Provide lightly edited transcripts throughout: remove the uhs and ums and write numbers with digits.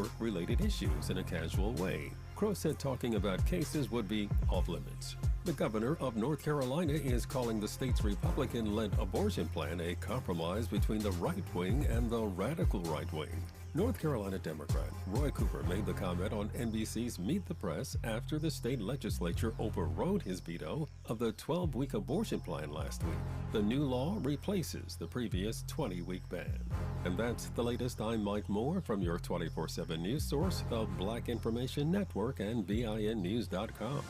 work-related issues in a casual way. Crow said talking about cases would be off limits. The governor of North Carolina is calling the state's Republican-led abortion plan a compromise between the right wing and the radical right wing. North Carolina Democrat Roy Cooper made the comment on NBC's Meet the Press after the state legislature overrode his veto of the 12-week abortion plan last week. The new law replaces the previous 20-week ban. And that's the latest. I'm Mike Moore from your 24/7 news source, the Black Information Network and BINnews.com.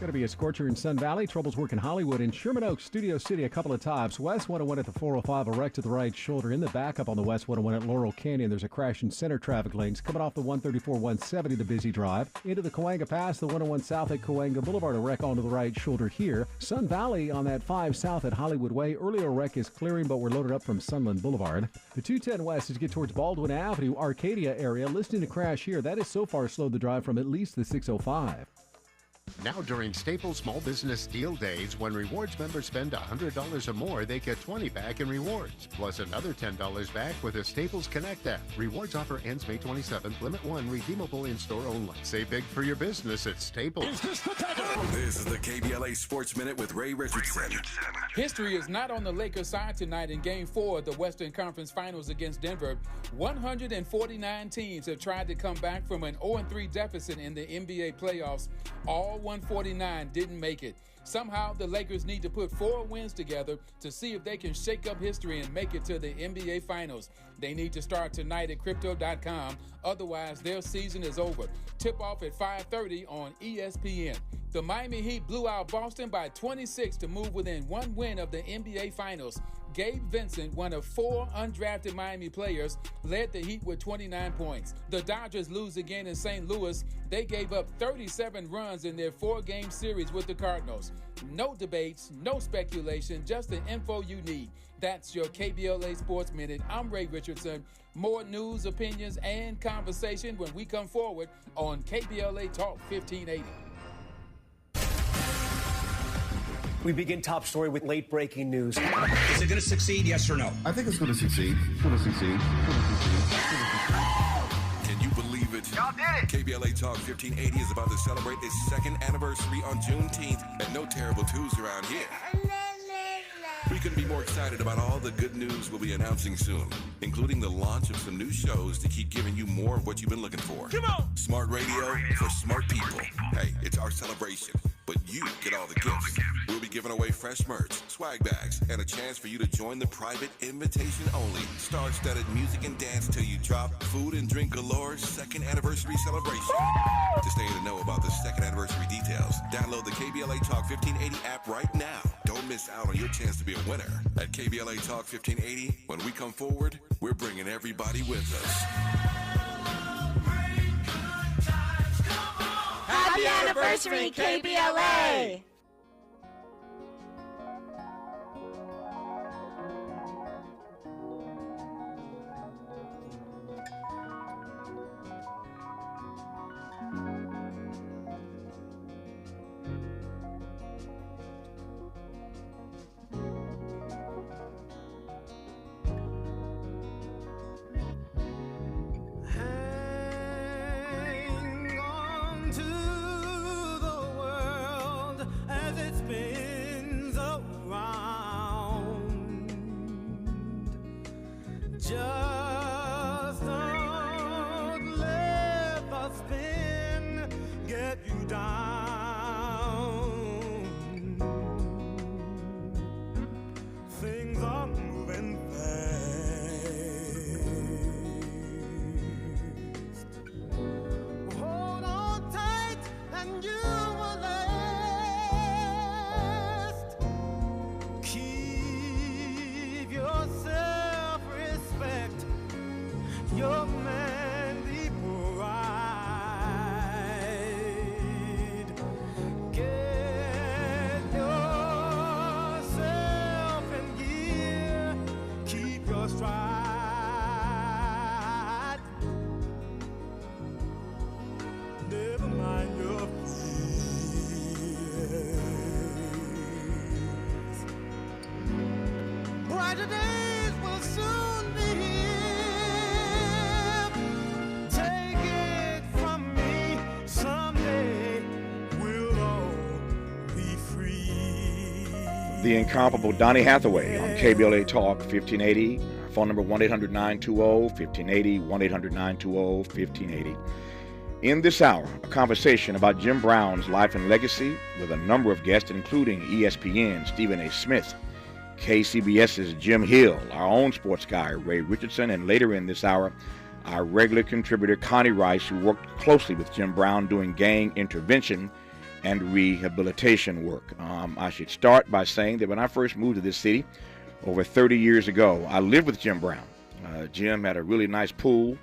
Going to be a scorcher in Sun Valley. Troubles work in Hollywood. In Sherman Oaks, Studio City, a couple of tops. West 101 at the 405, a wreck to the right shoulder. In the backup on the West 101 at Laurel Canyon, there's a crash in center traffic lanes. Coming off the 134, 170, the busy drive. Into the Cahuenga Pass, the 101 south at Cahuenga Boulevard, a wreck onto the right shoulder here. Sun Valley on that 5 south at Hollywood Way. Earlier wreck is clearing, but we're loaded up from Sunland Boulevard. The 210 west as you get towards Baldwin Avenue, Arcadia area. Listening to crash here. That has so far slowed the drive from at least the 605. Now during Staples Small Business Deal Days, when rewards members spend $100 or more, they get $20 back in rewards, plus another $10 back with a Staples Connect app. Rewards offer ends May 27th. Limit 1, redeemable in-store only. Save big for your business at Staples. Is this the tackle? This is the KBLA Sports Minute with Ray Richardson. History is not on the Lakers' side tonight in Game 4 of the Western Conference Finals against Denver. 149 teams have tried to come back from an 0-3 deficit in the NBA playoffs. All 149 didn't make it. Somehow, the Lakers need to put 4 wins together to see if they can shake up history and make it to the NBA Finals. They need to start tonight at Crypto.com. Otherwise, their season is over. Tip-off at 5:30 on ESPN. The Miami Heat blew out Boston by 26 to move within 1 win of the NBA Finals. Gabe Vincent, one of 4 undrafted Miami players, led the Heat with 29 points. The Dodgers lose again in St. Louis. They gave up 37 runs in their 4-game series with the Cardinals. No debates, no speculation, just the info you need. That's your KBLA Sports Minute. I'm Ray Richardson. More news, opinions, and conversation when we come forward on KBLA Talk 1580. We begin top story with late-breaking news. Is it going to succeed, yes or no? I think it's going to succeed. It's going to succeed. Can you believe it? Y'all did it! KBLA Talk 1580 is about to celebrate its 2nd anniversary on Juneteenth, and no terrible twos around here. We couldn't be more excited about all the good news we'll be announcing soon, including the launch of some new shows to keep giving you more of what you've been looking for. Come on! Smart radio for smart people. Hey, it's our celebration, but you get all the gifts. We'll be giving away fresh merch, swag bags, and a chance for you to join the private invitation-only, star-studded music and dance till you drop, food and drink galore 2nd anniversary celebration. To stay in the know about the 2nd anniversary details, download the KBLA Talk 1580 app right now. Don't miss out on your chance to be a winner. At KBLA Talk 1580, when we come forward, we're bringing everybody with us. Happy anniversary, KBLA! Just don't let the spin get you down. Things are moving fast. Hold on tight and you will last. Keep yourself respect your manly pride. Get yourself in gear. Keep your stride. Never mind your fears. Brighter days will soon be here. the incomparable Donnie Hathaway on KBLA Talk 1580. Our phone number 1-800-920-1580, 1-800-920-1580. In this hour, a conversation about Jim Brown's life and legacy with a number of guests, including ESPN's Stephen A. Smith, KCBS's Jim Hill, our own sports guy, Ray Richardson, and later in this hour, our regular contributor, Connie Rice, who worked closely with Jim Brown doing gang intervention and rehabilitation work. I should start by saying that when I first moved to this city over 30 years ago, I lived with Jim Brown. Jim had a really nice pool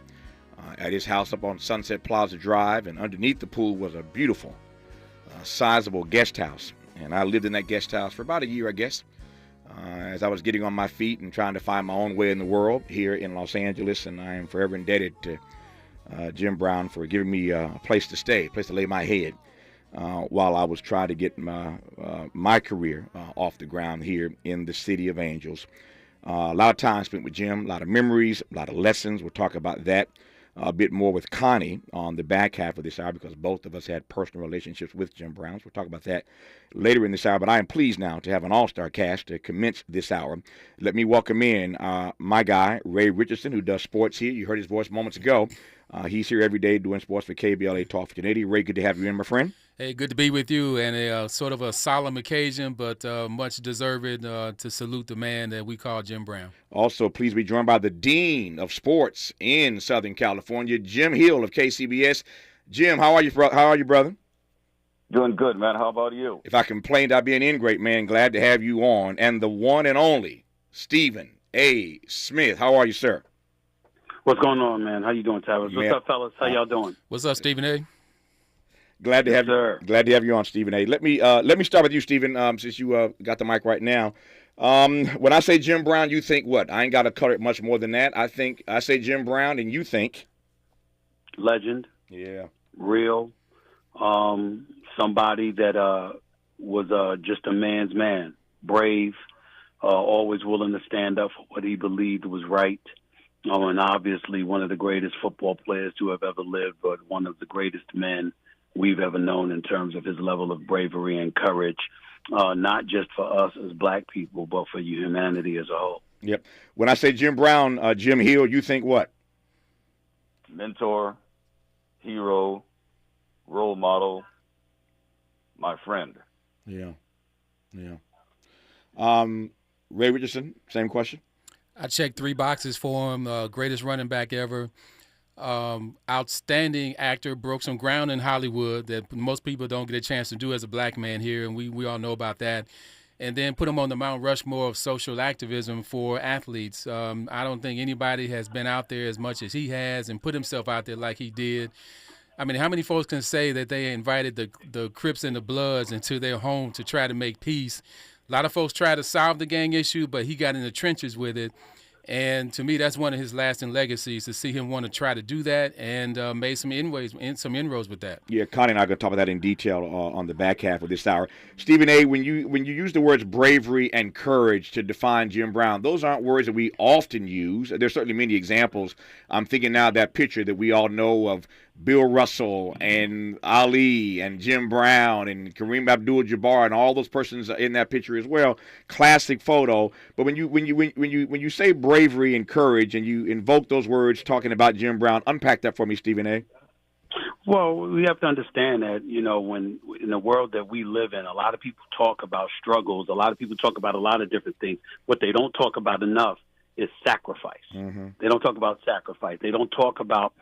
at his house up on Sunset Plaza Drive, and underneath the pool was a beautiful, sizable guest house. And I lived in that guest house for about a year, I guess, as I was getting on my feet and trying to find my own way in the world here in Los Angeles. And I am forever indebted to Jim Brown for giving me a place to stay, a place to lay my head while I was trying to get my career off the ground here in the City of Angels. A lot of time spent with Jim, a lot of memories, a lot of lessons. We'll talk about that a bit more with Connie on the back half of this hour, because both of us had personal relationships with Jim Brown. So we'll talk about that later in this hour. But I am pleased now to have an all-star cast to commence this hour. Let me welcome in my guy, Ray Richardson, who does sports here. You heard his voice moments ago. He's here every day doing sports for KBLA Talk 1580. Ray, good to have you in, my friend. Hey, good to be with you, and a sort of a solemn occasion, but much deserved to salute the man that we call Jim Brown. Also, please be joined by the Dean of Sports in Southern California, Jim Hill of KCBS. Jim, how are you, brother? Doing good, man. How about you? If I complained, I'd be an ingrate, man. Glad to have you on. And the one and only Stephen A. Smith. How are you, sir? What's going on, man? How you doing, Tavis? What's up, fellas? How y'all doing? What's up, Stephen A.? Glad to have you on, Stephen A. Let me start with you, Stephen, since you got the mic right now. When I say Jim Brown, you think what? I ain't got to cut it much more than that. I say Jim Brown, and you think legend. Yeah. Real. Somebody that was just a man's man. Brave. Always willing to stand up for what he believed was right. And obviously one of the greatest football players to have ever lived, but one of the greatest men we've ever known in terms of his level of bravery and courage, not just for us as black people, but for humanity as a whole. Yep. When I say Jim Brown, Jim Hill, you think what? Mentor, hero, role model, my friend. Yeah. Ray Richardson, same question. I checked 3 boxes for him. Greatest running back ever. Outstanding actor, broke some ground in Hollywood that most people don't get a chance to do as a black man here, and we all know about that. And then put him on the Mount Rushmore of social activism for athletes. I don't think anybody has been out there as much as he has and put himself out there like he did. I mean, how many folks can say that they invited the Crips and the Bloods into their home to try to make peace? A lot of folks try to solve the gang issue, but he got in the trenches with it. And to me, that's one of his lasting legacies, to see him want to try to do that and made some inroads with that. Yeah, Connie and I are going to talk about that in detail on the back half of this hour. Stephen A., when you use the words bravery and courage to define Jim Brown, those aren't words that we often use. There's certainly many examples. I'm thinking now of that picture that we all know of Bill Russell and Ali and Jim Brown and Kareem Abdul-Jabbar and all those persons in that picture as well. Classic photo. But when you say bravery and courage and you invoke those words talking about Jim Brown, unpack that for me, Stephen A. Well, we have to understand that, when in the world that we live in, a lot of people talk about struggles. A lot of people talk about a lot of different things. What they don't talk about enough is sacrifice. Mm-hmm. They don't talk about sacrifice. They don't talk about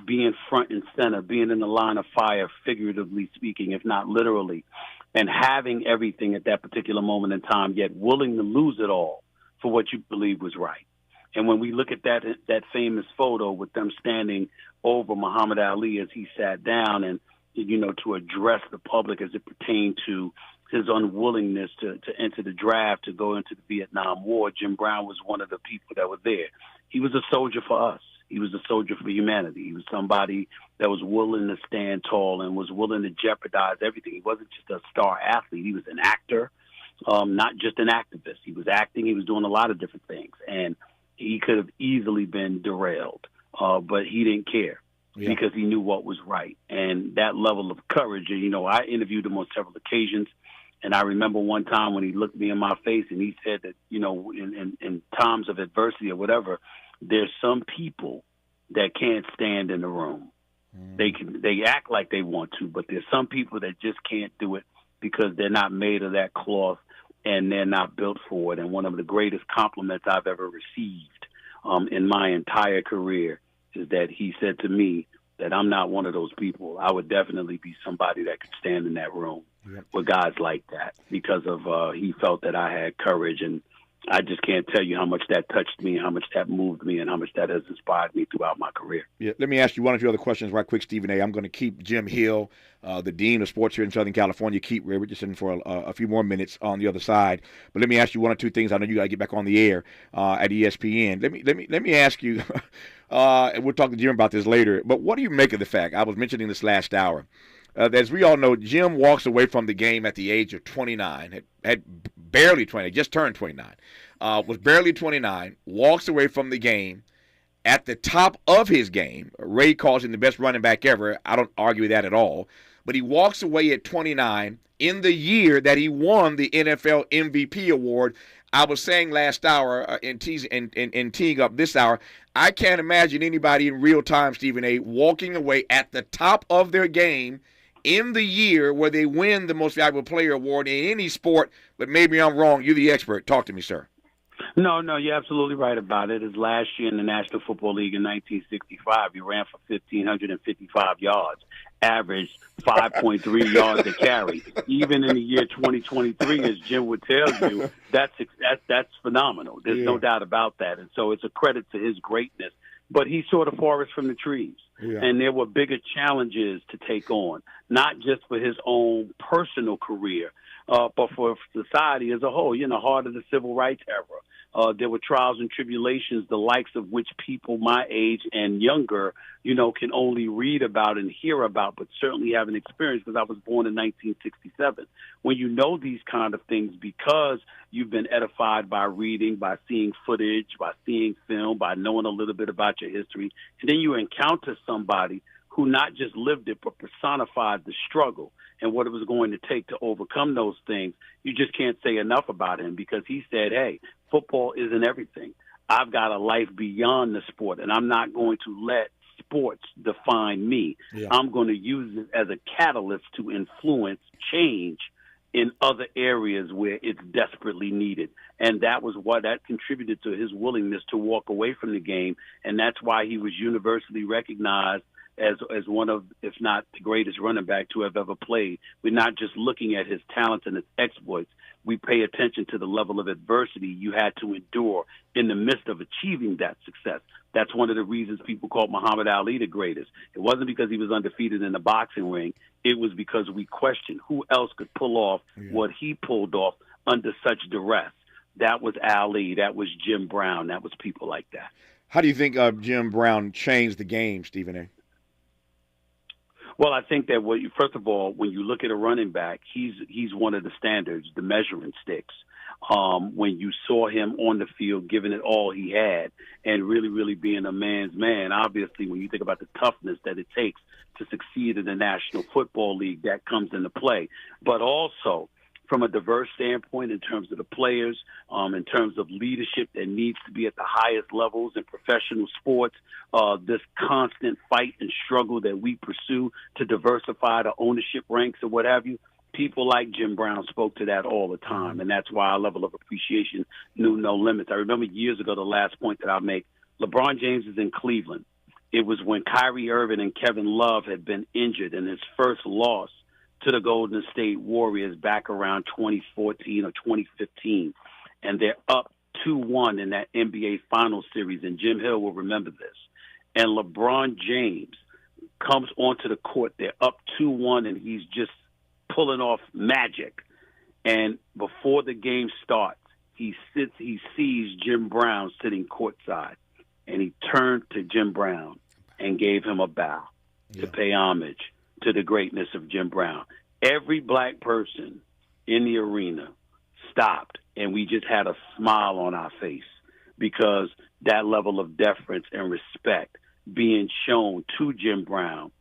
being front and center, being in the line of fire, figuratively speaking, if not literally, and having everything at that particular moment in time, yet willing to lose it all for what you believe was right. And when we look at that famous photo with them standing over Muhammad Ali as he sat down and, to address the public as it pertained to his unwillingness to enter the draft, to go into the Vietnam War, Jim Brown was one of the people that were there. He was a soldier for us. He was a soldier for humanity. He was somebody that was willing to stand tall and was willing to jeopardize everything. He wasn't just a star athlete. He was an actor, not just an activist. He was acting. He was doing a lot of different things. And he could have easily been derailed, but he didn't care because he knew what was right. And that level of courage, I interviewed him on several occasions. And I remember one time when he looked me in my face and he said that, in times of adversity or whatever, there's some people that can't stand in the room. They act like they want to, but there's some people that just can't do it because they're not made of that cloth and they're not built for it. And one of the greatest compliments I've ever received in my entire career is that he said to me that I'm not one of those people. I would definitely be somebody that could stand in that room with guys like that because of he felt that I had courage. And I just can't tell you how much that touched me, how much that moved me, and how much that has inspired me throughout my career. Yeah, let me ask you one or two other questions right quick, Stephen A. I'm going to keep Jim Hill, the Dean of Sports here in Southern California, keep Ray Richardson for a few more minutes on the other side. But let me ask you one or two things. I know you got to get back on the air at ESPN. Let me ask you, and we'll talk to Jim about this later, but what do you make of the fact, I was mentioning this last hour, as we all know, Jim walks away from the game at the age of 29, had barely 20, just turned 29, was barely 29, walks away from the game at the top of his game. Ray calls him the best running back ever. I don't argue that at all. But he walks away at 29 in the year that he won the NFL MVP award. I was saying last hour in teeing up this hour, I can't imagine anybody in real time, Stephen A., walking away at the top of their game in the year where they win the Most Valuable Player award in any sport. But maybe I'm wrong. You're the expert. Talk to me, sir. No, you're absolutely right about it. His last year in the National Football League in 1965, he ran for 1,555 yards, averaged 5.3 yards a carry. Even in the year 2023, as Jim would tell you, that's phenomenal. There's no doubt about that. And so it's a credit to his greatness. But he saw the forest from the trees. Yeah. And there were bigger challenges to take on, not just for his own personal career, but for society as a whole. Heart of the civil rights era. There were trials and tribulations, the likes of which people my age and younger, can only read about and hear about, but certainly haven't experienced because I was born in 1967. When you know these kind of things because you've been edified by reading, by seeing footage, by seeing film, by knowing a little bit about your history, and then you encounter somebody who not just lived it, but personified the struggle and what it was going to take to overcome those things, you just can't say enough about him because he said, hey, football isn't everything. I've got a life beyond the sport, and I'm not going to let sports define me. Yeah. I'm going to use it as a catalyst to influence change in other areas where it's desperately needed. And that was what that contributed to his willingness to walk away from the game, and that's why he was universally recognized as one of, if not the greatest running back to have ever played. We're not just looking at his talents and his exploits. We pay attention to the level of adversity you had to endure in the midst of achieving that success. That's one of the reasons people called Muhammad Ali the greatest. It wasn't because he was undefeated in the boxing ring. It was because we questioned who else could pull off what he pulled off under such duress. That was Ali. That was Jim Brown. That was people like that. How do you think Jim Brown changed the game, Stephen A.? Well, I think that first of all, when you look at a running back, he's one of the standards, the measuring sticks. When you saw him on the field giving it all he had and really, really being a man's man, obviously when you think about the toughness that it takes to succeed in the National Football League, that comes into play. But also from a diverse standpoint in terms of the players, in terms of leadership that needs to be at the highest levels in professional sports, this constant fight and struggle that we pursue to diversify the ownership ranks or what have you, people like Jim Brown spoke to that all the time, and that's why our level of appreciation knew no limits. I remember years ago, the last point that I'll make, LeBron James is in Cleveland. It was when Kyrie Irving and Kevin Love had been injured in his first loss to the Golden State Warriors back around 2014 or 2015, and they're up 2-1 in that NBA Finals series, and Jim Hill will remember this. And LeBron James comes onto the court. They're up 2-1, and he's just pulling off magic. And before the game starts, he sees Jim Brown sitting courtside, and he turned to Jim Brown and gave him a bow to pay homage to the greatness of Jim Brown. Every black person in the arena stopped, and we just had a smile on our face because that level of deference and respect being shown to Jim Brown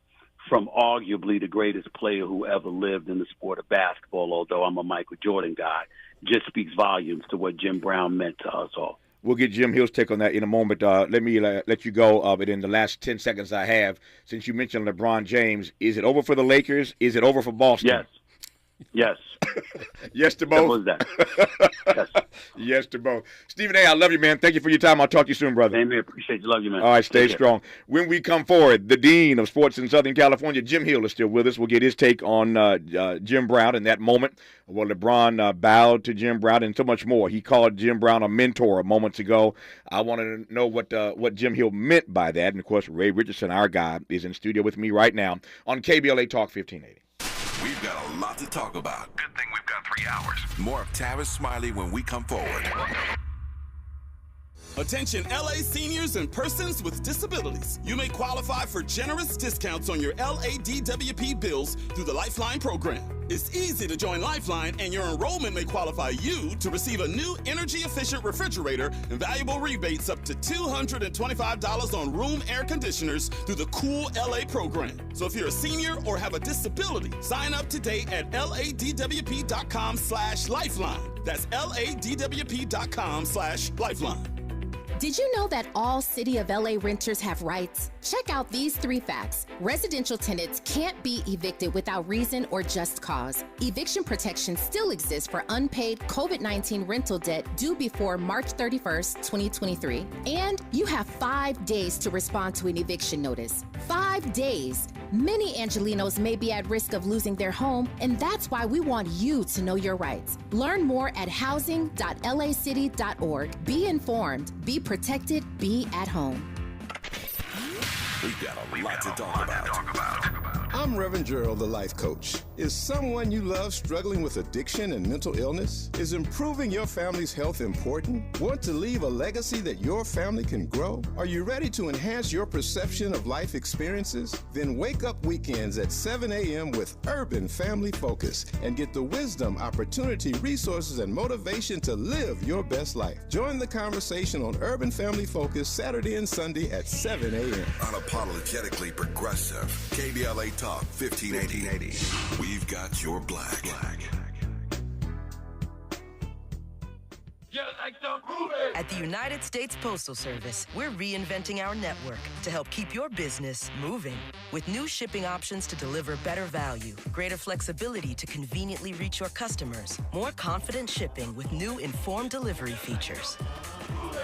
from arguably the greatest player who ever lived in the sport of basketball, although I'm a Michael Jordan guy, just speaks volumes to what Jim Brown meant to us all. We'll get Jim Hill's take on that in a moment. Let me let you go, but in the last 10 seconds I have, since you mentioned LeBron James, is it over for the Lakers? Is it over for Boston? Yes. Yes. Yes to both? What was that? Yes. Yes to both. Stephen A., I love you, man. Thank you for your time. I'll talk to you soon, brother. Amen. Appreciate you. Love you, man. All right, stay strong. When we come forward, the Dean of Sports in Southern California, Jim Hill, is still with us. We'll get his take on Jim Brown in that moment, where LeBron bowed to Jim Brown, and so much more. He called Jim Brown a mentor moments ago. I wanted to know what Jim Hill meant by that. And, of course, Ray Richardson, our guy, is in studio with me right now on KBLA Talk 1580. We've got a lot to talk about. Good thing we've got 3 hours. More of Tavis Smiley when we come forward. Attention LA seniors and persons with disabilities. You may qualify for generous discounts on your LADWP bills through the Lifeline program. It's easy to join Lifeline, and your enrollment may qualify you to receive a new energy-efficient refrigerator and valuable rebates up to $225 on room air conditioners through the Cool LA program. So if you're a senior or have a disability, sign up today at ladwp.com/lifeline. That's ladwp.com/lifeline. Did you know that all City of LA renters have rights? Check out these 3 facts. Residential tenants can't be evicted without reason or just cause. Eviction protection still exists for unpaid COVID-19 rental debt due before March 31st, 2023. And you have 5 days to respond to an eviction notice. 5 days. Many Angelinos may be at risk of losing their home, and that's why we want you to know your rights. Learn more at housing.lacity.org. Be informed, be protected, be at home. We've got a lot to talk about. I'm Reverend Gerald, the life coach. Is someone you love struggling with addiction and mental illness? Is improving your family's health important? Want to leave a legacy that your family can grow? Are you ready to enhance your perception of life experiences? Then wake up weekends at 7 a.m. with Urban Family Focus and get the wisdom, opportunity, resources, and motivation to live your best life. Join the conversation on Urban Family Focus Saturday and Sunday at 7 a.m. Unapologetically progressive. KBLA Talk 1580. We've got your black. At the United States Postal Service, we're reinventing our network to help keep your business moving. With new shipping options to deliver better value, greater flexibility to conveniently reach your customers, more confident shipping with new informed delivery features,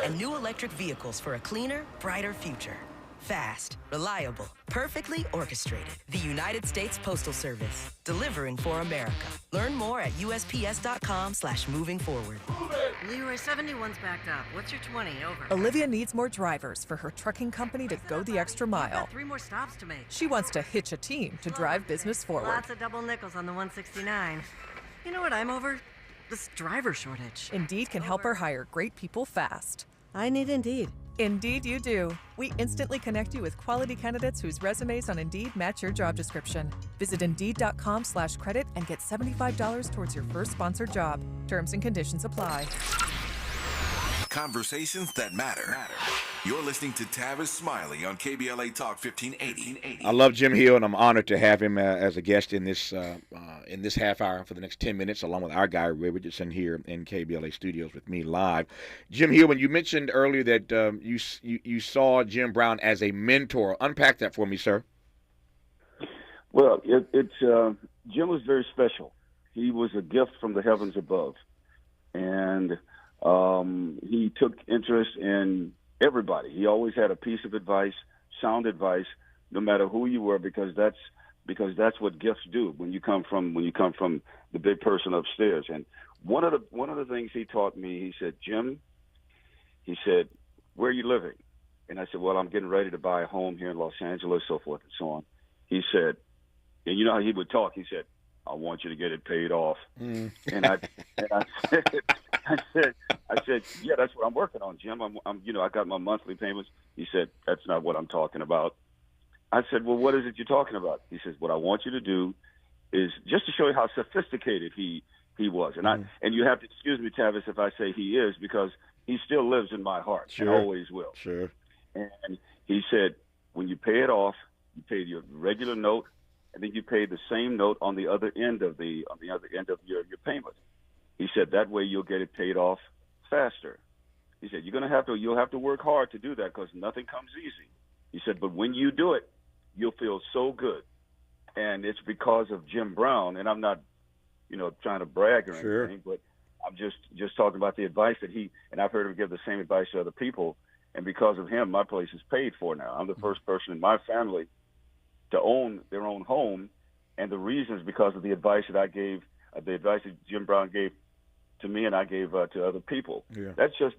and new electric vehicles for a cleaner, brighter future. Fast, reliable, perfectly orchestrated. The United States Postal Service, delivering for America. Learn more at USPS.com/moving forward. Leroy, 71's backed up. What's your 20? Over. Olivia needs more drivers for her trucking company to go the extra mile. Got 3 more stops to make. She wants to hitch a team to drive business forward. Lots of double nickels on the 169. You know what I'm over? This driver shortage. Indeed can help her hire great people fast. I need Indeed. Indeed you do. We instantly connect you with quality candidates whose resumes on Indeed match your job description. Visit Indeed.com/credit and get $75 towards your first sponsored job. Terms and conditions apply. Conversations that matter. You're listening to Tavis Smiley on KBLA Talk 1580. I love Jim Hill, and I'm honored to have him as a guest in this half hour for the next 10 minutes, along with our guy, Ray Richardson, here in KBLA studios with me live. Jim Hill, when you mentioned earlier that you saw Jim Brown as a mentor, unpack that for me, sir. Well, Jim was very special. He was a gift from the heavens above, and he took interest in everybody. He always had a piece of advice, sound advice, no matter who you were, because that's what gifts do when you come from the big person upstairs. And one of the things he taught me, he said, Jim, he said, where are you living? And I said, well, I'm getting ready to buy a home here in Los Angeles, so forth and so on. He said, and you know how he would talk, he said, I want you to get it paid off. And I said, yeah, that's what I'm working on, Jim. I got my monthly payments. He said, that's not what I'm talking about. I said, well, what is it you're talking about? He says, what I want you to do is just to show you how sophisticated he was. And you have to excuse me, Tavis, if I say he is, because he still lives in my heart and always will. Sure. And he said, when you pay it off, You paid your regular note, and then you paid the same note on the other end of your payment. He said that way you'll get it paid off faster. He said you'll have to work hard to do that because nothing comes easy. He said, but when you do it, you'll feel so good. And it's because of Jim Brown, and I'm not, trying to brag or anything, but I'm just talking about the advice that and I've heard him give the same advice to other people. And because of him, my place is paid for now. I'm the first person in my family to own their own home. And the reason is because of the advice that I gave, the advice that Jim Brown gave to me and I gave to other people. Yeah. That's just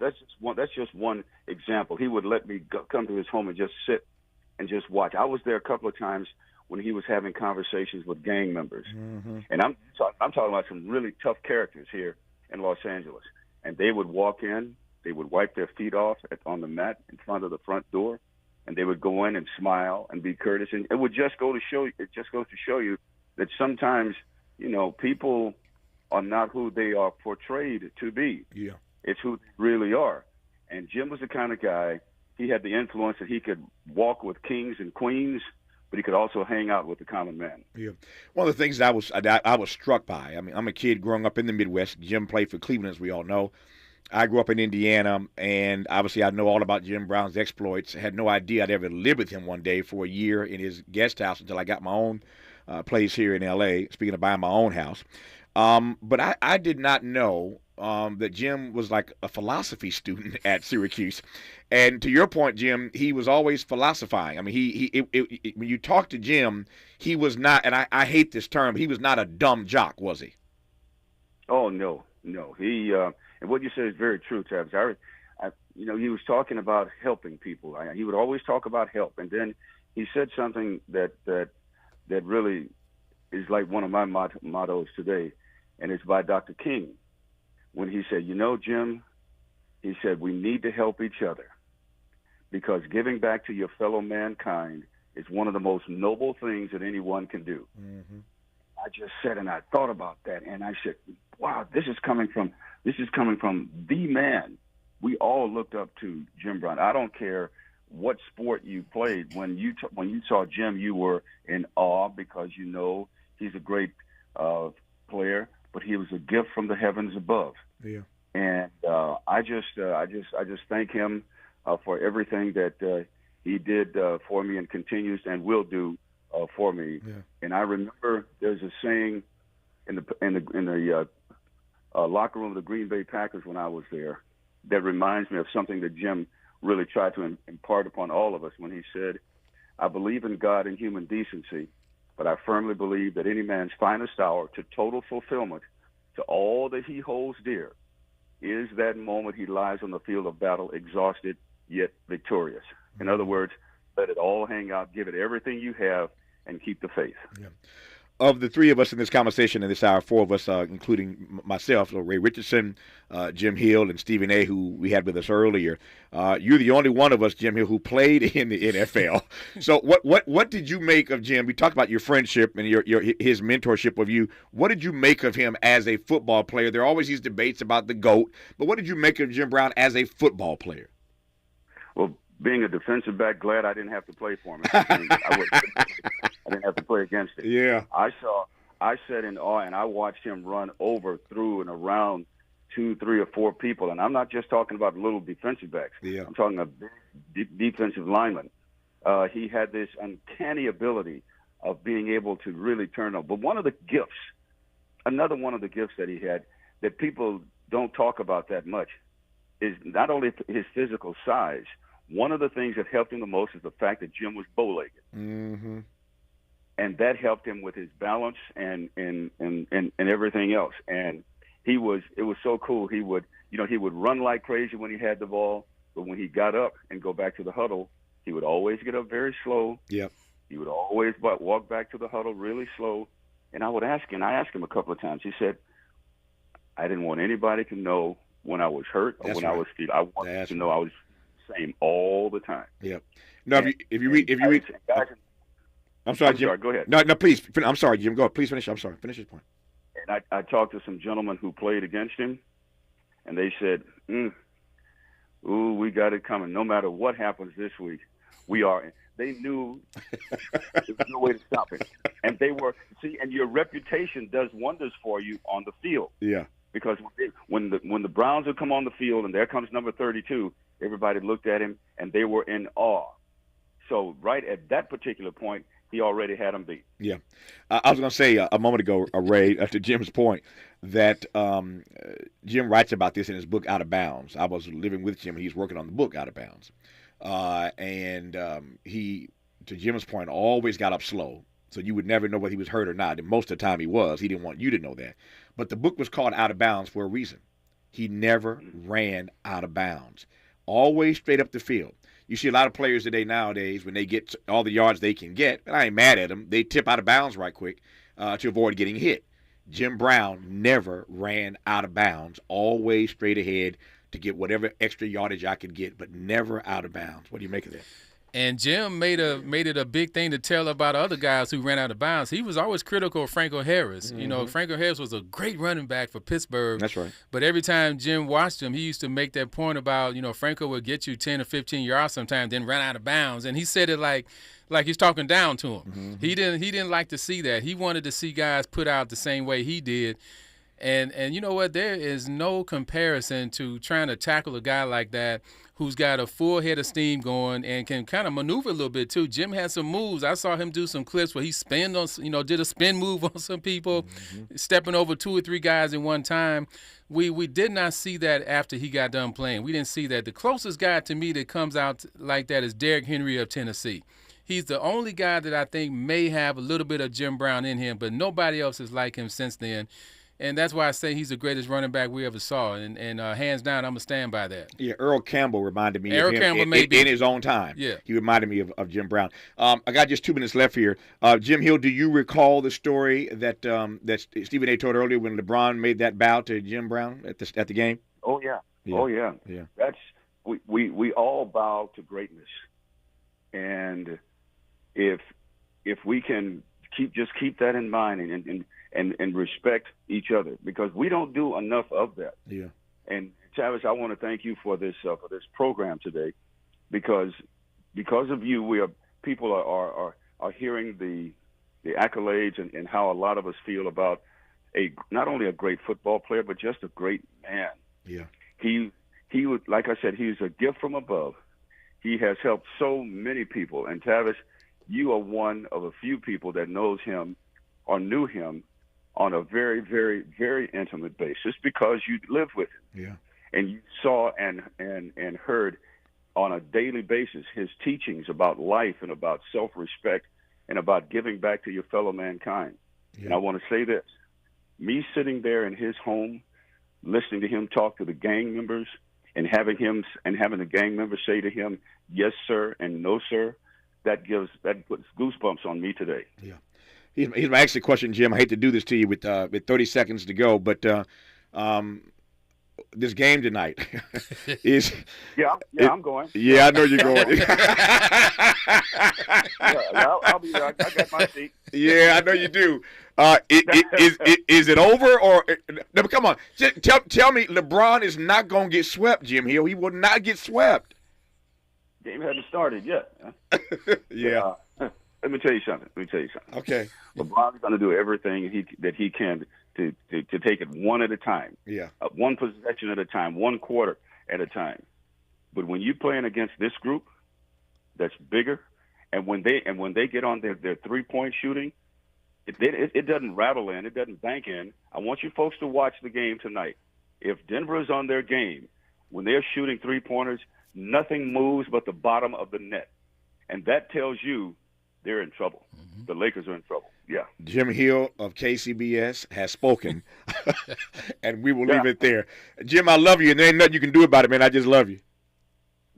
one example. He would let me come to his home and just sit and just watch. I was there a couple of times when he was having conversations with gang members. Mm-hmm. And I'm talking about some really tough characters here in Los Angeles. And they would walk in, they would wipe their feet off on the mat in front of the front door, and they would go in and smile and be courteous. And it would just goes to show you that sometimes, people are not who they are portrayed to be. Yeah. It's who they really are. And Jim was the kind of guy, he had the influence that he could walk with kings and queens, but he could also hang out with the common man. Yeah. One of the things I was struck by, I mean, I'm a kid growing up in the Midwest. Jim played for Cleveland, as we all know. I grew up in Indiana, and obviously I know all about Jim Brown's exploits. I had no idea I'd ever live with him one day for a year in his guest house until I got my own place here in L.A., speaking of buying my own house. But I did not know that Jim was like a philosophy student at Syracuse. And to your point, Jim, he was always philosophizing. I mean, when you talk to Jim, he was not, and I hate this term, but he was not a dumb jock, was he? Oh, no. He, and what you said is very true, Tavis. He was talking about helping people. He would always talk about help. And then he said something that really is like one of my mottos today, and it's by Dr. King. When he said, Jim, he said, we need to help each other because giving back to your fellow mankind is one of the most noble things that anyone can do. Mm-hmm. I just said, and I thought about that, and I said, wow, this is coming from the man. We all looked up to Jim Brown. I don't care what sport you played. When you saw Jim, you were in awe because he's a great player, but he was a gift from the heavens above. Yeah. And I just thank him for everything that he did for me and continues and will do for me. Yeah. And I remember there's a saying in the locker room of the Green Bay Packers when I was there that reminds me of something that Jim really tried to impart upon all of us when he said, I believe in God and human decency, but I firmly believe that any man's finest hour to total fulfillment to all that he holds dear is that moment he lies on the field of battle exhausted yet victorious. In other words, let it all hang out, give it everything you have, and keep the faith. Yeah. Of the three of us in this conversation in this hour, four of us, including myself, Ray Richardson, Jim Hill, and Stephen A., who we had with us earlier, you're the only one of us, Jim Hill, who played in the NFL. So what did you make of Jim? We talked about your friendship and his mentorship of you. What did you make of him as a football player? There are always these debates about the GOAT, but what did you make of Jim Brown as a football player? Well, being a defensive back, glad I didn't have to play for him. I didn't have to play against him. Yeah. I sat in awe, and I watched him run over, through, and around 2, 3, or 4 people. And I'm not just talking about little defensive backs. Yeah. I'm talking about big defensive linemen. He had this uncanny ability of being able to really turn up. But another one of the gifts that he had that people don't talk about that much is not only his physical size. One of the things that helped him the most is the fact that Jim was bow-legged. Mm-hmm. And that helped him with his balance and everything else. And it was so cool. He would run like crazy when he had the ball, but when he got up and go back to the huddle, he would always get up very slow. Yep. He would always walk back to the huddle really slow. And I asked him a couple of times. He said, I didn't want anybody to know when I was hurt or I was feeling. I wanted to know I was the same all the time. Yep. No, if you read, guys, I'm sorry, Jim. Go ahead. No, please. I'm sorry, Jim. Go ahead. Please finish. I'm sorry. Finish your point. And I talked to some gentlemen who played against him, and they said, we got it coming. No matter what happens this week, we are. they knew there was no way to stop it. And they were and your reputation does wonders for you on the field. Yeah. Because when the Browns would come on the field and there comes number 32, everybody looked at him and they were in awe. So right at that particular point, he already had them beat. Yeah. I was going to say a moment ago, Ray, to Jim's point, that Jim writes about this in his book, Out of Bounds. I was living with Jim, and he's working on the book, Out of Bounds. He, to Jim's point, always got up slow. So you would never know whether he was hurt or not. And most of the time he was. He didn't want you to know that. But the book was called Out of Bounds for a reason. He never ran out of bounds. Always straight up the field. You see a lot of players nowadays, when they get all the yards they can get, and I ain't mad at them, they tip out of bounds right quick to avoid getting hit. Jim Brown never ran out of bounds, always straight ahead to get whatever extra yardage I could get, but never out of bounds. What do you make of that? And Jim made it a big thing to tell about other guys who ran out of bounds. He was always critical of Franco Harris. Mm-hmm. You know, Franco Harris was a great running back for Pittsburgh. That's right. But every time Jim watched him, he used to make that point about, Franco would get you 10 or 15 yards sometimes, then run out of bounds. And he said it like he's talking down to him. Mm-hmm. He didn't like to see that. He wanted to see guys put out the same way he did. And you know what? There is no comparison to trying to tackle a guy like that who's got a full head of steam going and can kind of maneuver a little bit too. Jim had some moves. I saw him do some clips where he did a spin move on some people, stepping over 2 or 3 guys in one time. We did not see that after he got done playing. We didn't see that. The closest guy to me that comes out like that is Derrick Henry of Tennessee. He's the only guy that I think may have a little bit of Jim Brown in him, but nobody else is like him since then. And that's why I say he's the greatest running back we ever saw. And hands down, I'm going to stand by that. Yeah, Earl Campbell reminded me of him in his own time. Yeah. He reminded me of Jim Brown. I got just 2 minutes left here. Jim Hill, do you recall the story that Stephen A. told earlier when LeBron made that bow to Jim Brown at the game? Oh, yeah. Oh, yeah. That's we all bow to greatness. And if we can keep that in mind and respect each other, because we don't do enough of that. Yeah. And Tavis, I want to thank you for this program today, because of you, people are hearing the accolades and how a lot of us feel about not only a great football player, but just a great man. Yeah. He was, like I said, he's a gift from above. He has helped so many people. And Tavis, you are one of a few people that knows him or knew him on a very, very, very intimate basis, because you lived with him. Yeah. And you saw and heard on a daily basis his teachings about life and about self-respect and about giving back to your fellow mankind. Yeah. And I want to say this. Me sitting there in his home, listening to him talk to the gang members and having the gang members say to him, yes, sir, and no, sir, that puts goosebumps on me today. Yeah. Here's my exit question, Jim. I hate to do this to you with 30 seconds to go, but this game tonight is. I'm going. Yeah, I know you're going. I'll be there. I got my seat. Yeah, I know you do. Is it over or? No, come on, tell me, LeBron is not going to get swept, Jim Hill. He will not get swept. Game hadn't started yet. Yeah. Let me tell you something. Okay. LeBron's going to do everything that he can to take it one at a time. Yeah. One possession at a time, one quarter at a time. But when you're playing against this group that's bigger, and when they get on their 3-point shooting, it doesn't rattle in, it doesn't bank in. I want you folks to watch the game tonight. If Denver is on their game, when they're shooting 3-pointers, nothing moves but the bottom of the net. And that tells you they're in trouble. Mm-hmm. The Lakers are in trouble. Yeah. Jim Hill of KCBS has spoken, and we will leave it there. Jim, I love you, and there ain't nothing you can do about it, man. I just love you.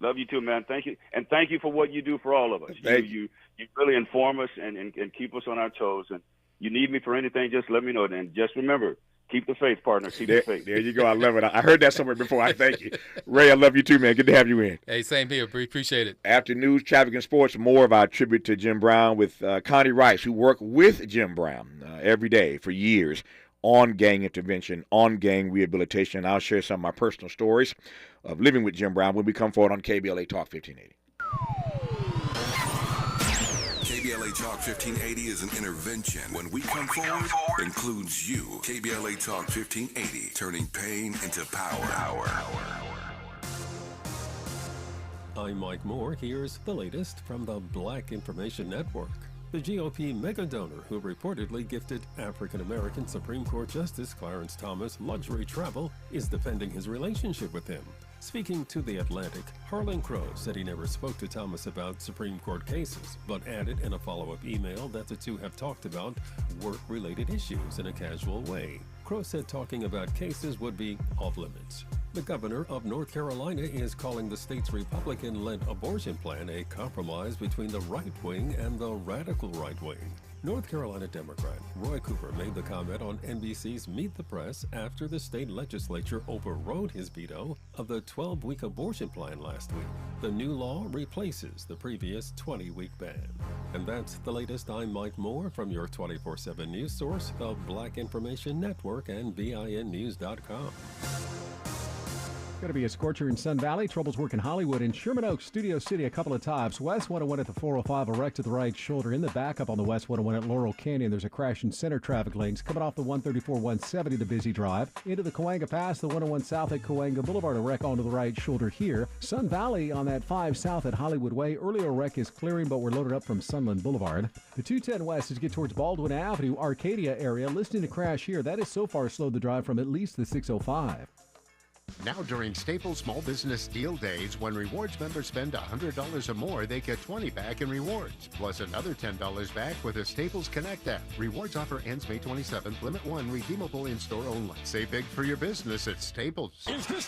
Love you too, man. Thank you. And thank you for what you do for all of us. You really inform us and keep us on our toes. And you need me for anything, just let me know. And just remember, keep the faith, partner. Keep the faith. There you go. I love it. I heard that somewhere before. I thank you. Ray, I love you too, man. Good to have you in. Hey, same here. Appreciate it. After news, traffic, and sports, more of our tribute to Jim Brown with Connie Rice, who worked with Jim Brown every day for years on gang intervention, on gang rehabilitation. I'll share some of my personal stories of living with Jim Brown when we come forward on KBLA Talk 1580. Talk 1580 is an intervention. When we come forward, includes you. KBLA Talk 1580, turning pain into power. I'm Mike Moore. Here's the latest from the Black Information Network. The GOP mega donor who reportedly gifted African-American Supreme Court Justice Clarence Thomas luxury travel is defending his relationship with him. Speaking to The Atlantic, Harlan Crow said he never spoke to Thomas about Supreme Court cases, but added in a follow-up email that the two have talked about work-related issues in a casual way. Crow said talking about cases would be off limits. The governor of North Carolina is calling the state's Republican-led abortion plan a compromise between the right wing and the radical right wing. North Carolina Democrat Roy Cooper made the comment on NBC's Meet the Press after the state legislature overrode his veto of the 12-week abortion plan last week. The new law replaces the previous 20-week ban. And that's the latest. I'm Mike Moore from your 24/7 news source, the Black Information Network and VINnews.com. Going to be a scorcher in Sun Valley. Troubles work in Hollywood. In Sherman Oaks, Studio City, a couple of times. West 101 at the 405, a wreck to the right shoulder. In the backup on the West 101 at Laurel Canyon, there's a crash in center traffic lanes. Coming off the 134-170, the busy drive. Into the Cahuenga Pass, the 101 south at Cahuenga Boulevard, a wreck onto the right shoulder here. Sun Valley on that 5 south at Hollywood Way. Earlier wreck is clearing, but we're loaded up from Sunland Boulevard. The 210 west as you get towards Baldwin Avenue, Arcadia area. Listening to crash here. That has so far slowed the drive from at least the 605. Now during Staples Small Business Deal Days, when rewards members spend $100 or more, they get $20 back in rewards, plus another $10 back with a Staples Connect app. Rewards offer ends May 27th, limit 1, redeemable in-store only. Save big for your business at Staples. This is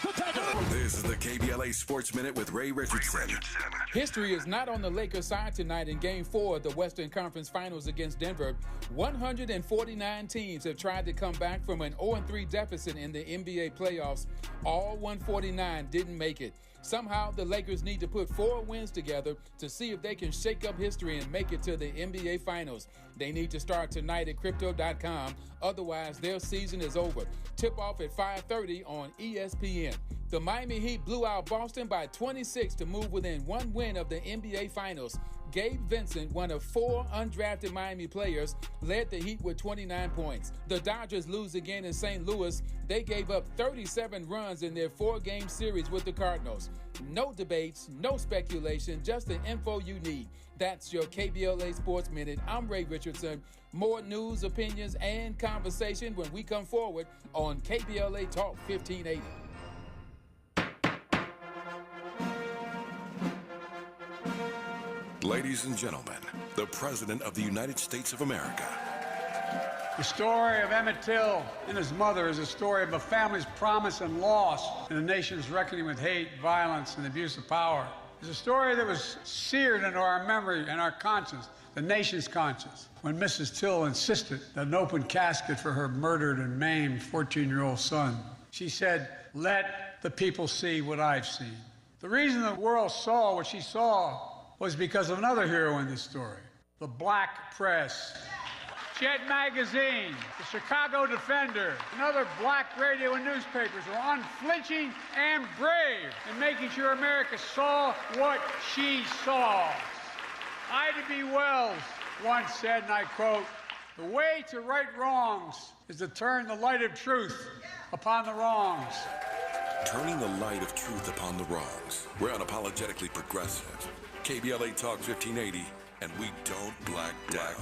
the KBLA Sports Minute with Ray Richardson. History is not on the Lakers' side tonight in Game 4 of the Western Conference Finals against Denver. 149 teams have tried to come back from an 0-3 deficit in the NBA playoffs. All 149 didn't make it. Somehow, the Lakers need to put 4 wins together to see if they can shake up history and make it to the NBA Finals. They need to start tonight at Crypto.com. Otherwise, their season is over. Tip-off at 5:30 on ESPN. The Miami Heat blew out Boston by 26 to move within 1 win of the NBA Finals. Gabe Vincent, one of 4 undrafted Miami players, led the Heat with 29 points. The Dodgers lose again in St. Louis. They gave up 37 runs in their 4-game series with the Cardinals. No debates, no speculation, just the info you need. That's your KBLA Sports Minute. I'm Ray Richardson. More news, opinions, and conversation when we come forward on KBLA Talk 1580. Ladies and gentlemen, the President of the United States of America. The story of Emmett Till and his mother is a story of a family's promise and loss and a nation's reckoning with hate, violence, and abuse of power. It's a story that was seared into our memory and our conscience, the nation's conscience, when Mrs. Till insisted that an open casket for her murdered and maimed 14-year-old son. She said, "Let the people see what I've seen." The reason the world saw what she saw was because of another hero in this story, the black press. Jet Magazine, the Chicago Defender, and other black radio and newspapers were unflinching and brave in making sure America saw what she saw. Ida B. Wells once said, and I quote, "The way to right wrongs is to turn the light of truth upon the wrongs." Turning the light of truth upon the wrongs. We're unapologetically progressive. KBLA Talk 1580, and we don't black down.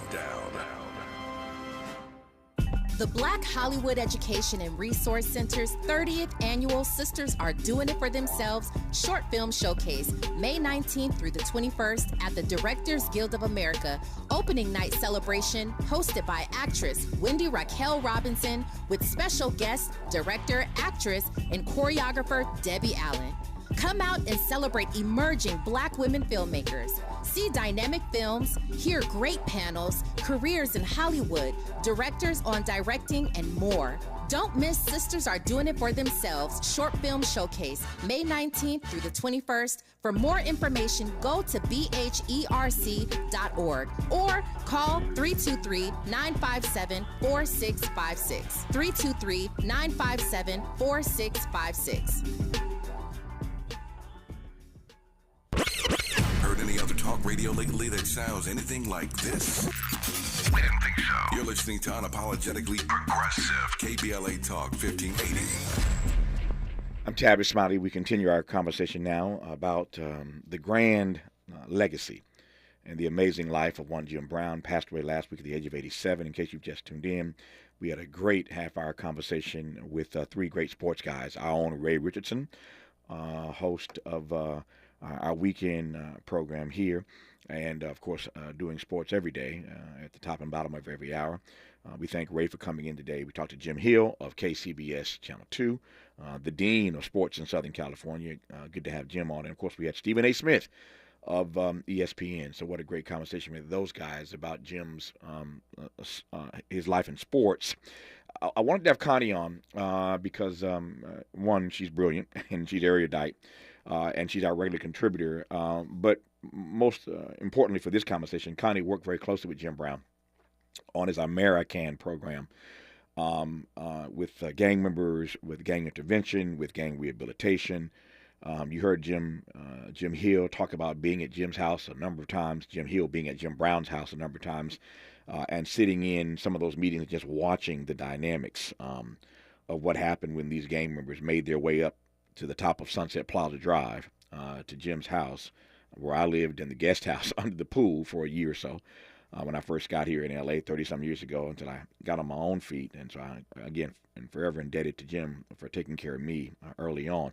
The Black Hollywood Education and Resource Center's 30th annual Sisters Are Doing It For Themselves short film showcase, May 19th through the 21st at the Directors Guild of America. Opening night celebration hosted by actress Wendy Raquel Robinson with special guest, director, actress, and choreographer Debbie Allen. Come out and celebrate emerging Black women filmmakers. See dynamic films, hear great panels, careers in Hollywood, directors on directing, and more. Don't miss Sisters Are Doing It For Themselves short film showcase, May 19th through the 21st. For more information, go to bherc.org or call 323-957-4656. 323-957-4656. Heard any other talk radio lately that sounds anything like this? We didn't think so. You're listening to Unapologetically Progressive, KBLA Talk 1580. I'm Tavis Smiley. We continue our conversation now about the grand legacy and the amazing life of one Jim Brown. Passed away last week at the age of 87. In case you've just tuned in, we had a great half-hour conversation with three great sports guys. Our own Ray Richardson, host of our weekend program here, and, of course, doing sports every day at the top and bottom of every hour. We thank Ray for coming in today. We talked to Jim Hill of KCBS Channel 2, the Dean of Sports in Southern California. Good to have Jim on. And, of course, we had Stephen A. Smith of ESPN. So what a great conversation with those guys about Jim's his life in sports. I wanted to have Connie on because, one, she's brilliant and she's erudite, and she's our regular contributor. But most importantly for this conversation, Connie worked very closely with Jim Brown on his American program with gang members, with gang intervention, with gang rehabilitation. You heard Jim Hill talk about being at Jim's house a number of times, Jim Hill being at Jim Brown's house a number of times, and sitting in some of those meetings and just watching the dynamics of what happened when these gang members made their way up to the top of Sunset Plaza Drive to Jim's house, where I lived in the guest house under the pool for a year or so. When I first got here in L.A. 30-some years ago until I got on my own feet. And so I, again, am forever indebted to Jim for taking care of me early on.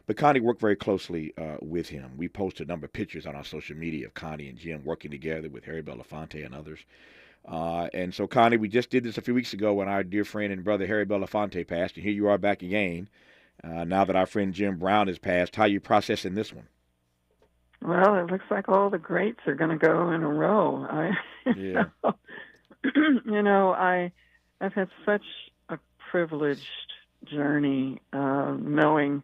But Connie worked very closely with him. We posted a number of pictures on our social media of Connie and Jim working together with Harry Belafonte and others. And so, Connie, we just did this a few weeks ago when our dear friend and brother Harry Belafonte passed. And here you are back again. Now that our friend Jim Brown has passed, how are you processing this one? Well, it looks like all the greats are going to go in a row. Yeah. I've had such a privileged journey, knowing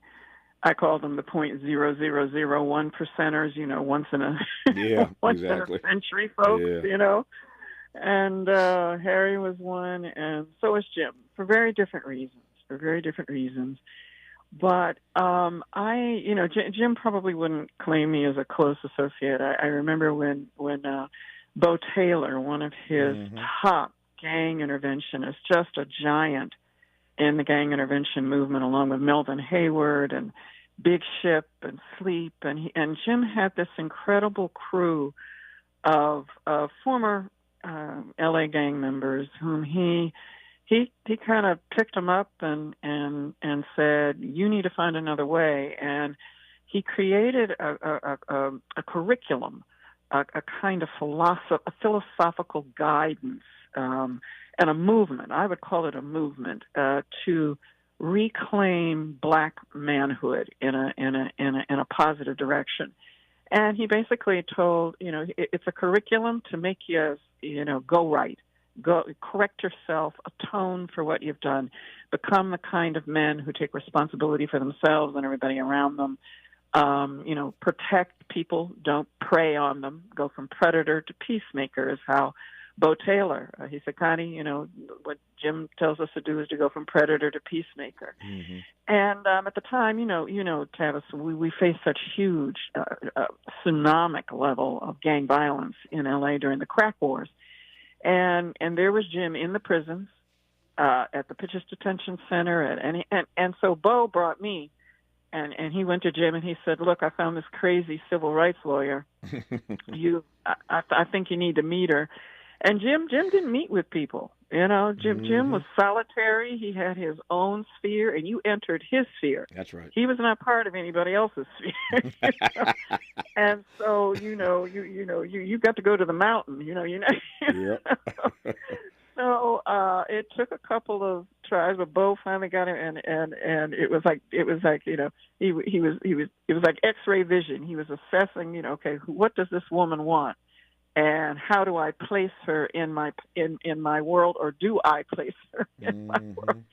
I call them the 0.0001 percenters. Once in a once exactly. in a century, folks. Yeah. And Harry was one, and so was Jim for very different reasons. But Jim probably wouldn't claim me as a close associate. I remember when Bo Taylor, one of his top gang interventionists, just a giant in the gang intervention movement, along with Melvin Hayward and Big Ship and Sleep, and Jim had this incredible crew of former LA gang members whom he kind of picked them up and said, you need to find another way. And he created a curriculum, a kind of philosophical guidance, and a movement. I would call it a movement to reclaim Black manhood in a positive direction. And he basically told, it's a curriculum to make you, go right. Go correct yourself, atone for what you've done, become the kind of men who take responsibility for themselves and everybody around them. Protect people, don't prey on them. Go from predator to peacemaker is how Bo Taylor, he said, Connie, what Jim tells us to do is to go from predator to peacemaker. Mm-hmm. And at the time, Tavis, we faced such huge tsunamic level of gang violence in L.A. during the crack wars. And there was Jim in the prisons, at the Pitchers Detention Center, and so Bo brought me, and he went to Jim and he said, "Look, I found this crazy civil rights lawyer. I think you need to meet her." And Jim didn't meet with people. Jim was solitary. He had his own sphere, and you entered his sphere. That's right. He was not part of anybody else's sphere. And so, you got to go to the mountain. Yep. So it took a couple of tries, but Bo finally got him, and it was like he was like X-ray vision. He was assessing, okay, what does this woman want? And how do I place her in my world, or do I place her in my world?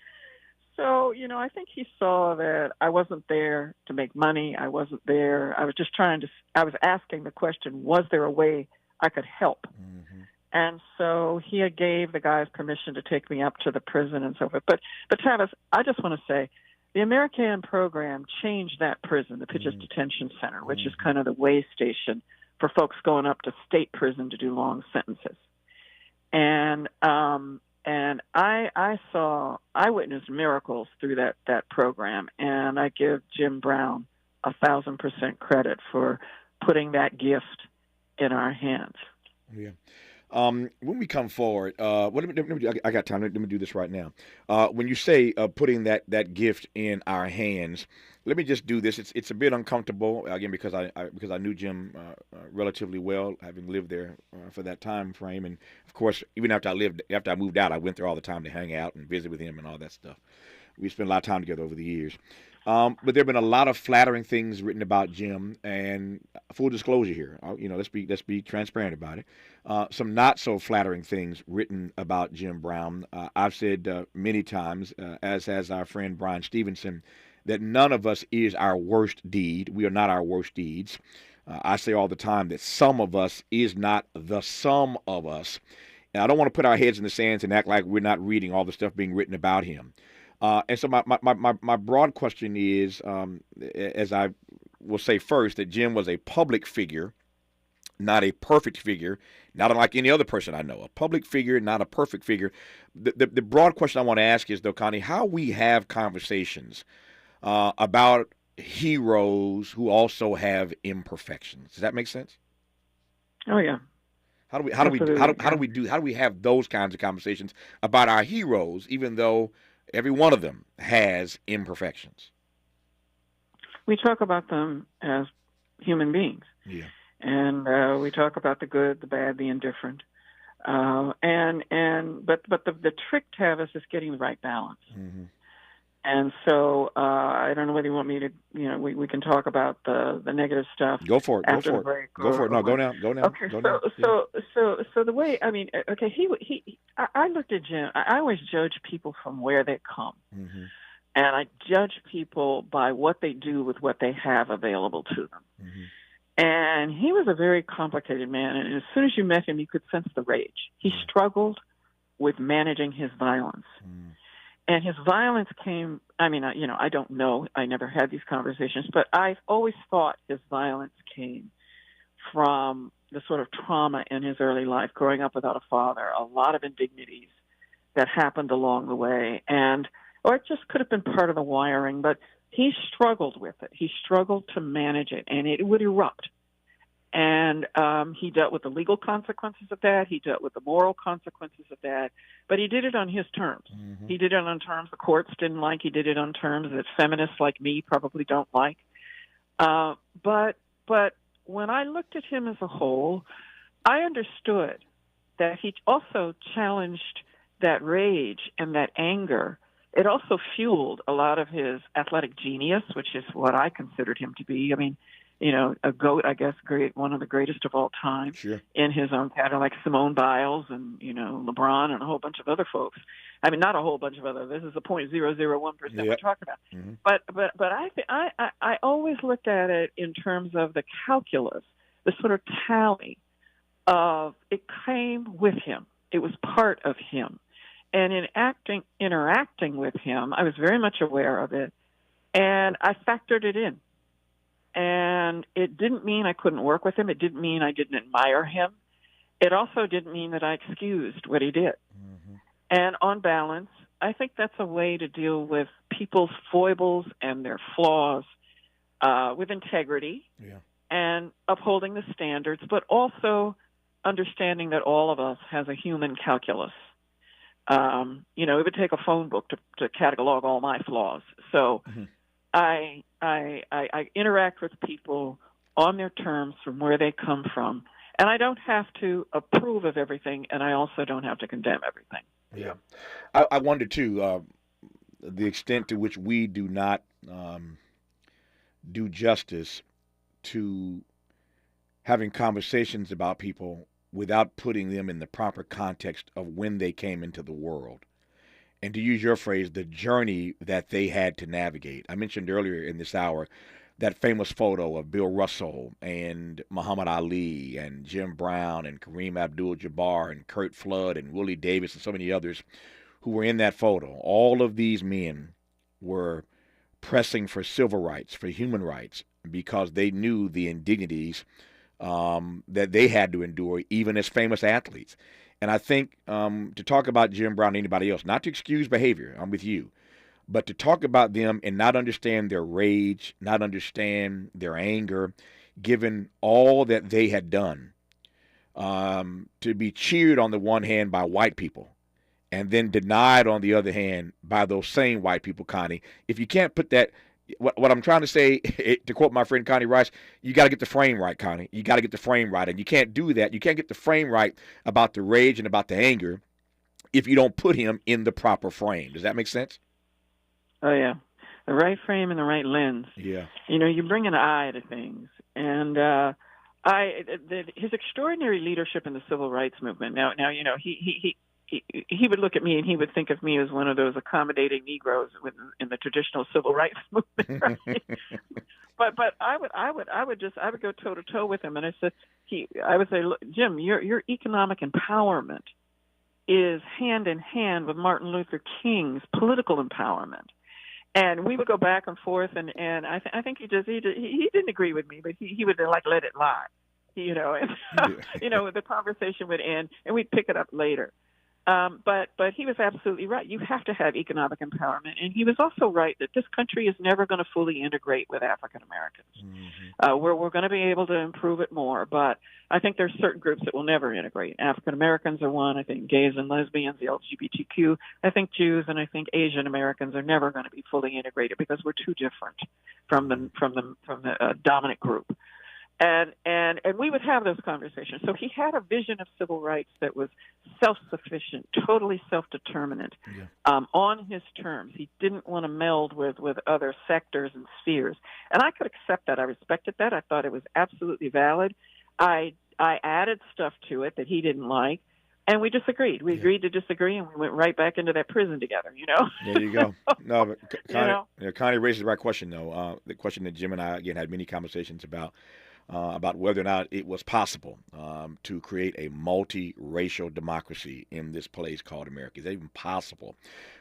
So, I think he saw that I wasn't there to make money. I wasn't there. I was just I was asking the question, was there a way I could help? Mm-hmm. And so he gave the guys permission to take me up to the prison and so forth. But Tavis, I just want to say, the American program changed that prison, the Pitchers Detention Center, which is kind of the way station for folks going up to state prison to do long sentences. And I witnessed miracles through that program, and I give Jim Brown 1,000% credit for putting that gift in our hands. Yeah. When we come forward, I got time. Let me do this right now. When you say putting that gift in our hands, let me just do this. It's a bit uncomfortable again because I knew Jim relatively well, having lived there for that time frame, and of course, even after I moved out, I went there all the time to hang out and visit with him and all that stuff. We spent a lot of time together over the years. But there have been a lot of flattering things written about Jim, and full disclosure here, let's be transparent about it. Some not so flattering things written about Jim Brown. I've said many times, as has our friend Brian Stevenson, that none of us is our worst deed. We are not our worst deeds. I say all the time that some of us is not the sum of us. And I don't want to put our heads in the sands and act like we're not reading all the stuff being written about him. And so my broad question is, as I will say first, that Jim was a public figure, not a perfect figure, not unlike any other person I know. A public figure, not a perfect figure. The broad question I want to ask is, though, Connie, how we have conversations about heroes who also have imperfections. Does that make sense? Oh yeah. How do we have those kinds of conversations about our heroes, even though every one of them has imperfections? We talk about them as human beings. Yeah. And we talk about the good, the bad, the indifferent. But the trick, Tavis, is getting the right balance. Mm-hmm. And so I don't know whether you want me to, we can talk about the negative stuff. Go for it. After Go the for break it. Go for it. No, go now. Go now. Okay. So the way, I looked at Jim. I always judge people from where they come, mm-hmm. and I judge people by what they do with what they have available to them. Mm-hmm. And he was a very complicated man, and as soon as you met him, you could sense the rage. He struggled with managing his violence. Mm. And his violence came, I don't know. I never had these conversations, but I've always thought his violence came from the sort of trauma in his early life, growing up without a father, a lot of indignities that happened along the way. Or it just could have been part of the wiring, but he struggled with it. He struggled to manage it, and it would erupt. And he dealt with the legal consequences of that. He dealt with the moral consequences of that. But he did it on his terms. Mm-hmm. He did it on terms the courts didn't like. He did it on terms that feminists like me probably don't like. But when I looked at him as a whole, I understood that he also challenged that rage and that anger. It also fueled a lot of his athletic genius, which is what I considered him to be. I mean, a GOAT, I guess, one of the greatest of all time. Sure. In his own pattern, like Simone Biles and, LeBron and a whole bunch of other folks. I mean, not a whole bunch of other. This is the 0.001% we're talking about. Mm-hmm. But I always looked at it in terms of the calculus, the sort of tally of it came with him. It was part of him. And in interacting with him, I was very much aware of it, and I factored it in. And it didn't mean I couldn't work with him. It didn't mean I didn't admire him. It also didn't mean that I excused what he did. Mm-hmm. And on balance, I think that's a way to deal with people's foibles and their flaws with integrity and upholding the standards, but also understanding that all of us has a human calculus. It would take a phone book to catalog all my flaws. So mm-hmm. I interact with people on their terms from where they come from, and I don't have to approve of everything, and I also don't have to condemn everything. Yeah. I wonder, too, the extent to which we do not do justice to having conversations about people without putting them in the proper context of when they came into the world. And to use your phrase, the journey that they had to navigate. I mentioned earlier in this hour that famous photo of Bill Russell and Muhammad Ali and Jim Brown and Kareem Abdul-Jabbar and Kurt Flood and Willie Davis and so many others who were in that photo. All of these men were pressing for civil rights, for human rights, because they knew the indignities that they had to endure, even as famous athletes. And I think to talk about Jim Brown and anybody else, not to excuse behavior, I'm with you, but to talk about them and not understand their rage, not understand their anger, given all that they had done, to be cheered on the one hand by white people and then denied on the other hand by those same white people, Connie. If you can't put that, what I'm trying to say, to quote my friend Connie Rice, you got to get the frame right, Connie. You got to get the frame right. And you can't do that. You can't get the frame right about the rage and about the anger if you don't put him in the proper frame. Does that make sense? Oh, yeah. The right frame and the right lens. Yeah. You know, you bring an eye to things. And his extraordinary leadership in the civil rights movement. Now, you know, he would look at me and he would think of me as one of those accommodating Negroes in the traditional civil rights movement. Right? but I would go toe to toe with him, and I would say, look, Jim, your economic empowerment is hand in hand with Martin Luther King's political empowerment. And we would go back and forth, and I think he didn't agree with me, but he would like let it lie, you know, and you know, the conversation would end, and we'd pick it up later. But he was absolutely right. You have to have economic empowerment, and he was also right that this country is never going to fully integrate with African Americans. Mm-hmm. We're going to be able to improve it more, but I think there's certain groups that will never integrate. African Americans are one. I think gays and lesbians, the LGBTQ. I think Jews and I think Asian Americans are never going to be fully integrated because we're too different from the dominant group. And we would have those conversations. So he had a vision of civil rights that was self-sufficient, totally self-determinant, on his terms. He didn't want to meld with other sectors and spheres. And I could accept that. I respected that. I thought it was absolutely valid. I added stuff to it that he didn't like, and we disagreed. We agreed to disagree, and we went right back into that prison together, you know? There you go. No, but Connie raises the right question, though. The question that Jim and I, again, had many conversations about whether or not it was possible to create a multiracial democracy in this place called America. Is that even possible?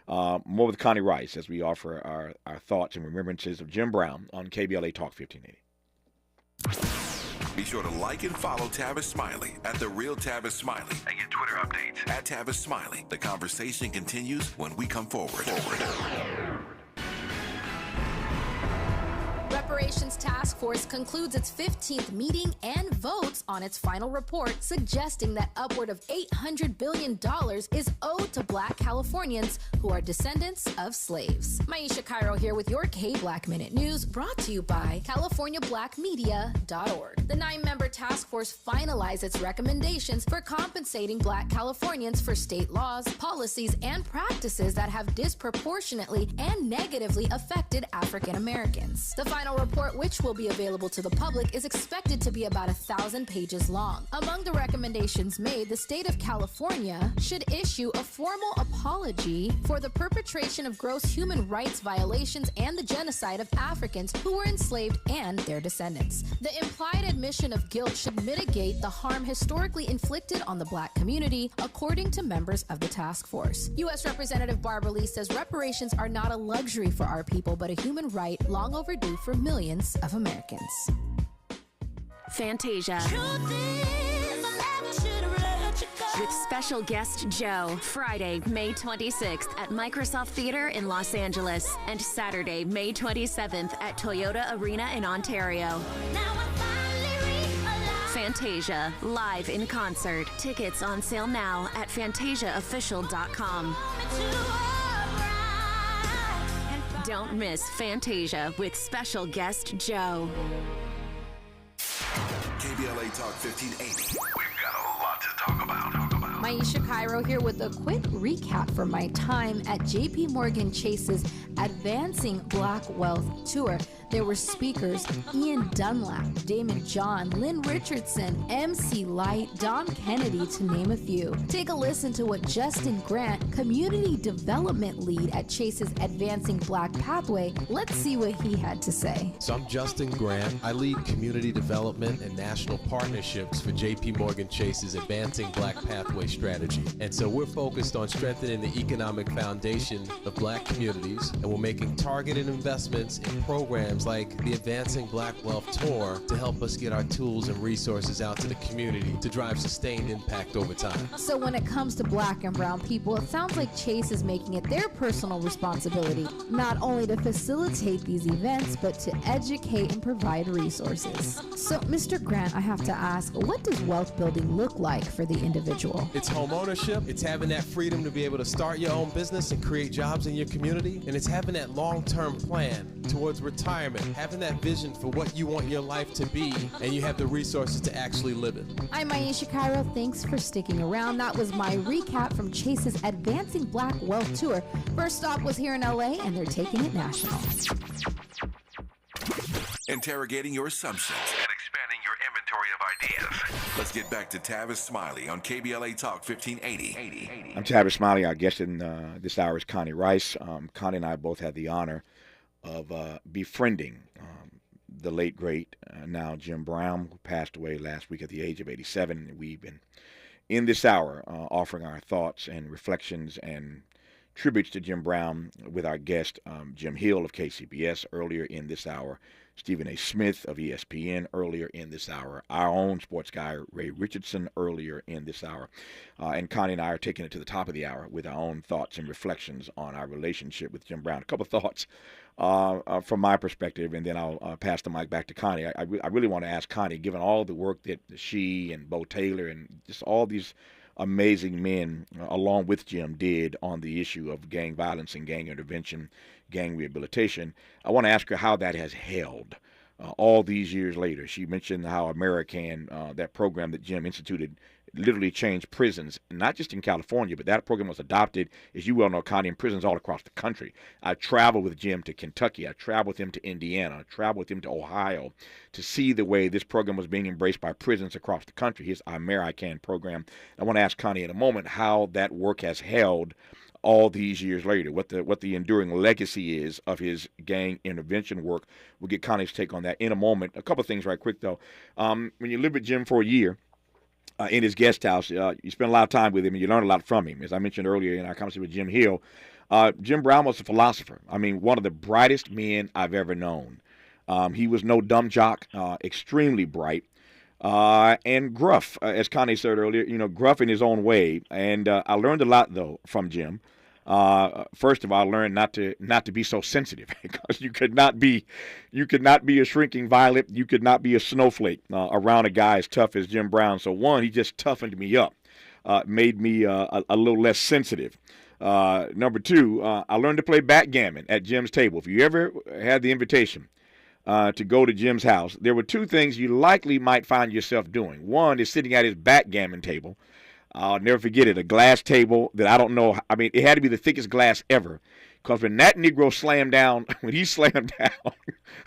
More with Connie Rice as we offer our thoughts and remembrances of Jim Brown on KBLA Talk 1580. Be sure to like and follow Tavis Smiley at The Real Tavis Smiley and get Twitter updates at Tavis Smiley. The conversation continues when we come forward. Reparations Task Force concludes its 15th meeting and votes on its final report, suggesting that upward of $800 billion is owed to Black Californians who are descendants of slaves. Maisha Cairo here with your K-Black Minute News, brought to you by CaliforniaBlackMedia.org. The 9-member task force finalized its recommendations for compensating Black Californians for state laws, policies, and practices that have disproportionately and negatively affected African Americans. The final report, which will be available to the public, is expected to be about 1,000 pages long. Among the recommendations made, the state of California should issue a formal apology for the perpetration of gross human rights violations and the genocide of Africans who were enslaved and their descendants. The implied admission of guilt should mitigate the harm historically inflicted on the Black community, according to members of the task force. U.S. Representative Barbara Lee says reparations are not a luxury for our people, but a human right long overdue for millions of Americans. Fantasia. With special guest Joe, Friday, May 26th at Microsoft Theater in Los Angeles, and Saturday, May 27th at Toyota Arena in Ontario. Fantasia, live in concert. Tickets on sale now at fantasiaofficial.com. Don't miss Fantasia with special guest Joe. KBLA Talk 1580. We've got a lot to talk about. Maisha Cairo here with a quick recap from my time at JP Morgan Chase's Advancing Black Wealth Tour. There were speakers Ian Dunlap, Damon John, Lynn Richardson, MC Light, Dom Kennedy, to name a few. Take a listen to what Justin Grant, Community Development Lead at Chase's Advancing Black Pathway, let's see what he had to say. So I'm Justin Grant. I lead community development and national partnerships for JP Morgan Chase's Advancing Black Pathway strategy. And so we're focused on strengthening the economic foundation of Black communities, and we're making targeted investments in programs programs like the Advancing Black Wealth Tour to help us get our tools and resources out to the community to drive sustained impact over time. So when it comes to black and brown people, it sounds like Chase is making it their personal responsibility, not only to facilitate these events, but to educate and provide resources. So, Mr. Grant, I have to ask, what does wealth building look like for the individual? It's home ownership. It's having that freedom to be able to start your own business and create jobs in your community. And it's having that long-term plan towards retirement, having that vision for what you want your life to be, and you have the resources to actually live it. I'm Aisha Cairo. Thanks for sticking around. That was my recap from Chase's Advancing Black Wealth Tour. First stop was here in LA, and they're taking it national. Interrogating your assumptions and expanding your inventory of ideas. Let's get back to Tavis Smiley on KBLA Talk 1580. I'm Tavis Smiley. Our guest in this hour is Connie Rice. Connie and I both had the honor of befriending the late, great, now Jim Brown, who passed away last week at the age of 87. We've been in this hour offering our thoughts and reflections and tributes to Jim Brown with our guest, Jim Hill of KCBS, earlier in this hour, Stephen A. Smith of ESPN earlier in this hour, our own sports guy, Ray Richardson, earlier in this hour. And Connie and I are taking it to the top of the hour with our own thoughts and reflections on our relationship with Jim Brown. A couple of thoughts from my perspective, and then I'll pass the mic back to Connie. I really want to ask Connie, given all the work that she and Bo Taylor and just all these amazing men, along with Jim, did on the issue of gang violence and gang intervention, gang rehabilitation, I want to ask her how that has held all these years later. She mentioned how American, that program that Jim instituted, literally changed prisons, not just in California, but that program was adopted, as you well know, Connie, in prisons all across the country. I traveled with Jim to Kentucky. I traveled with him to Indiana. I traveled with him to Ohio to see the way this program was being embraced by prisons across the country, his American program. I want to ask Connie in a moment how that work has held all these years later, what the enduring legacy is of his gang intervention work. We'll get Connie's take on that in a moment. A couple of things right quick, though. When you live with Jim for a year, in his guest house, you spend a lot of time with him, and you learn a lot from him. As I mentioned earlier in our conversation with Jim Hill, Jim Brown was a philosopher. I mean, one of the brightest men I've ever known. He was no dumb jock, extremely bright, and gruff, as Connie said earlier, gruff in his own way. And I learned a lot, though, from Jim. First of all, I learned not to be so sensitive, because you could not be a shrinking violet. You could not be a snowflake around a guy as tough as Jim Brown. So one, he just toughened me up, made me a little less sensitive. Number two, I learned to play backgammon at Jim's table. If you ever had the invitation to go to Jim's house, there were two things you likely might find yourself doing. One is sitting at his backgammon table. I'll never forget it, a glass table that I don't know. I mean, it had to be the thickest glass ever, because when that Negro slammed down,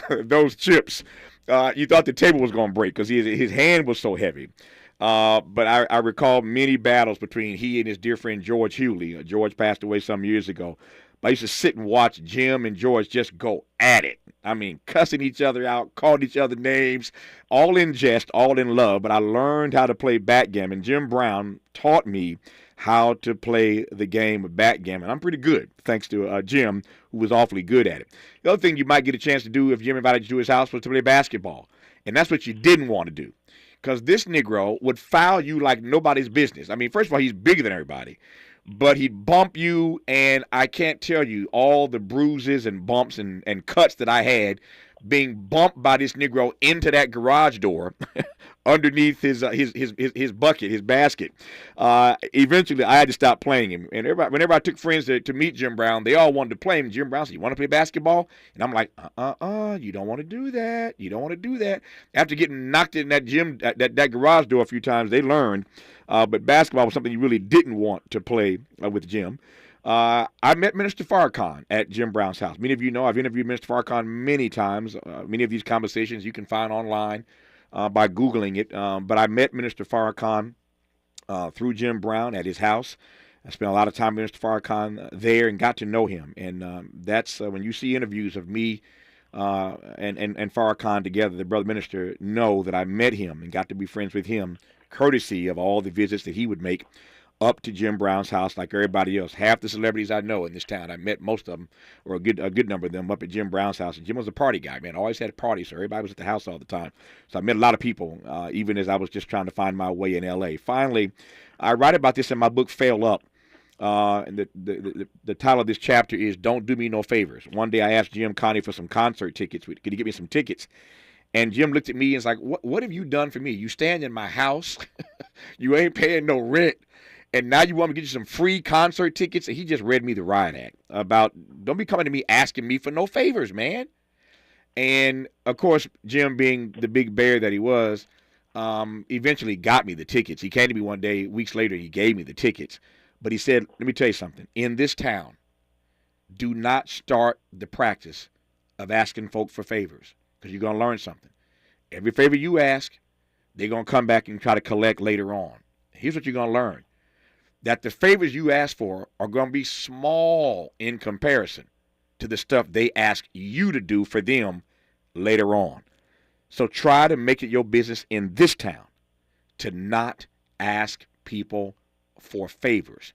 those chips, you thought the table was going to break, because his hand was so heavy. But I recall many battles between he and his dear friend George Hewley. George passed away some years ago. But I used to sit and watch Jim and George just go at it. I mean, cussing each other out, calling each other names, all in jest, all in love. But I learned how to play backgammon. Jim Brown taught me how to play the game of backgammon. I'm pretty good, thanks to Jim, who was awfully good at it. The other thing you might get a chance to do if Jim invited you to his house was to play basketball. And that's what you didn't want to do, because this Negro would foul you like nobody's business. I mean, first of all, he's bigger than everybody. But he'd bump you, and I can't tell you all the bruises and bumps and cuts that I had being bumped by this Negro into that garage door underneath his bucket, his basket. Eventually, I had to stop playing him. And whenever I took friends to meet Jim Brown, they all wanted to play him. Jim Brown said, "You want to play basketball?" And I'm like, you don't want to do that. You don't want to do that. After getting knocked in that garage door a few times, they learned. But basketball was something you really didn't want to play with Jim. I met Minister Farrakhan at Jim Brown's house. Many of you know I've interviewed Minister Farrakhan many times. Many of these conversations you can find online by Googling it. But I met Minister Farrakhan through Jim Brown at his house. I spent a lot of time with Minister Farrakhan there and got to know him. And that's when you see interviews of me and Farrakhan together, the brother minister, know that I met him and got to be friends with him, courtesy of all the visits that he would make up to Jim Brown's house like everybody else. Half the celebrities I know in this town, I met most of them, or a good number of them, up at Jim Brown's house. And Jim was a party guy, man. Always had parties, so everybody was at the house all the time. So I met a lot of people, even as I was just trying to find my way in L.A. Finally, I write about this in my book, Fail Up. And the title of this chapter is Don't Do Me No Favors. One day I asked Jim Connie for some concert tickets. Could he get me some tickets? And Jim looked at me and was like, what have you done for me? You stand in my house. You ain't paying no rent. And now you want me to get you some free concert tickets? And he just read me the riot act about don't be coming to me asking me for no favors, man. And, of course, Jim, being the big bear that he was, eventually got me the tickets. He came to me one day, weeks later, he gave me the tickets. But he said, let me tell you something. In this town, do not start the practice of asking folk for favors because you're going to learn something. Every favor you ask, they're going to come back and try to collect later on. Here's what you're going to learn. That the favors you ask for are going to be small in comparison to the stuff they ask you to do for them later on. So try to make it your business in this town to not ask people for favors.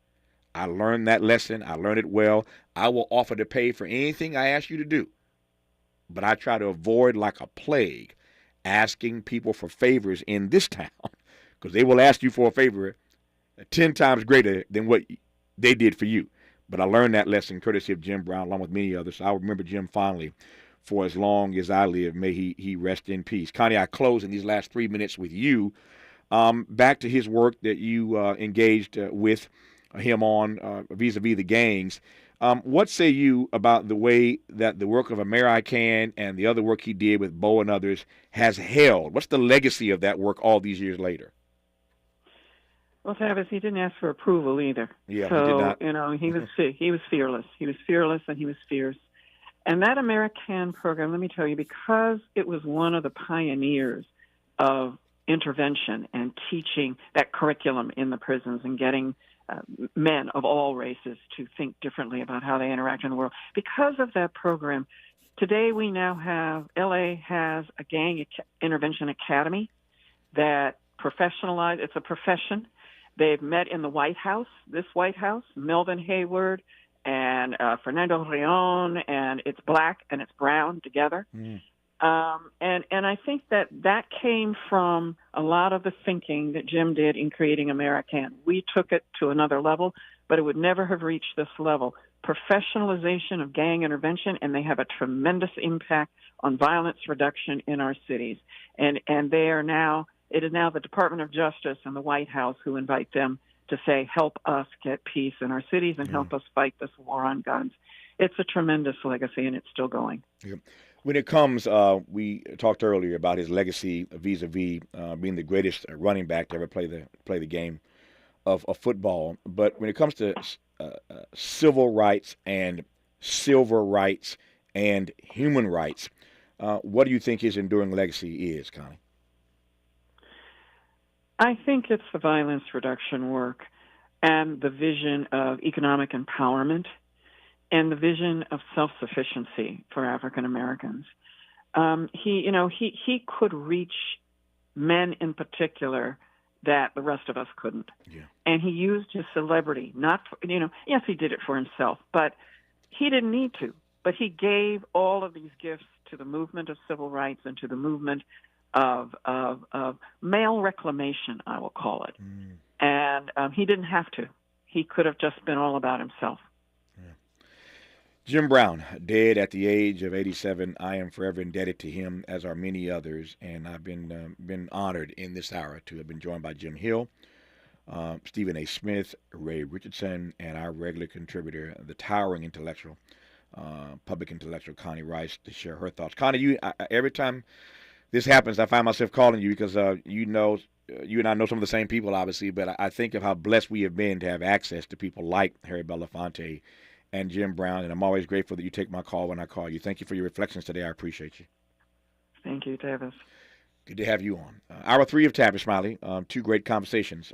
I learned that lesson. I learned it well. I will offer to pay for anything I ask you to do. But I try to avoid like a plague asking people for favors in this town because they will ask you for a favor 10 times greater than what they did for you. But I learned that lesson courtesy of Jim Brown, along with many others. So I'll remember Jim fondly for as long as I live. May he rest in peace. Connie, I close in these last 3 minutes with you. Back to his work that you engaged with him on vis-a-vis the gangs. What say you about the way that the work of American and the other work he did with Bo and others has held? What's the legacy of that work all these years later? Well, Tavis, he didn't ask for approval either. Yeah, so, he did not. You know, he was fearless. He was fearless and he was fierce. And that American program, let me tell you, because it was one of the pioneers of intervention and teaching that curriculum in the prisons and getting men of all races to think differently about how they interact in the world. Because of that program, today we now have, LA has a gang intervention academy that professionalized, it's a profession. They've met in the White House, this White House, Melvin Hayward and Fernando Rion, and it's black and it's brown together. And I think that came from a lot of the thinking that Jim did in creating American. We took it to another level, but it would never have reached this level. Professionalization of gang intervention, and they have a tremendous impact on violence reduction in our cities. And they are now, it is now the Department of Justice and the White House who invite them to say, help us get peace in our cities and help us fight this war on guns. It's a tremendous legacy, and it's still going. Yeah. When it comes, we talked earlier about his legacy vis-a-vis being the greatest running back to ever play the game of football. But when it comes to civil rights and civil rights and human rights, what do you think his enduring legacy is, Connie? I think it's the violence reduction work and the vision of economic empowerment and the vision of self-sufficiency for African Americans. He could reach men in particular that the rest of us couldn't. Yeah. And he used his celebrity, not, yes, he did it for himself, but he didn't need to. But he gave all of these gifts to the movement of civil rights and to the movement of male reclamation, I will call it. And he didn't have to. He could have just been all about himself. Jim Brown, dead at the age of 87. I am forever indebted to him, as are many others, and I've been honored in this hour to have been joined by Jim Hill, Stephen A. Smith, Ray Richardson, and our regular contributor, the towering intellectual, public intellectual Connie Rice, to share her thoughts. Connie, every time this happens, I find myself calling you because you and I know some of the same people, obviously, but I think of how blessed we have been to have access to people like Harry Belafonte and Jim Brown, and I'm always grateful that you take my call when I call you. Thank you for your reflections today. I appreciate you. Thank you, Tavis. Good to have you on. Hour 3 of Tavis Smiley. 2 great conversations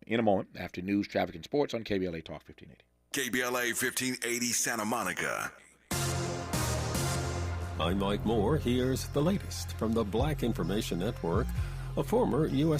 in a moment after news, traffic, and sports on KBLA Talk 1580. KBLA 1580 Santa Monica. I'm Mike Moore. Here's the latest from the Black Information Network. A former U.S.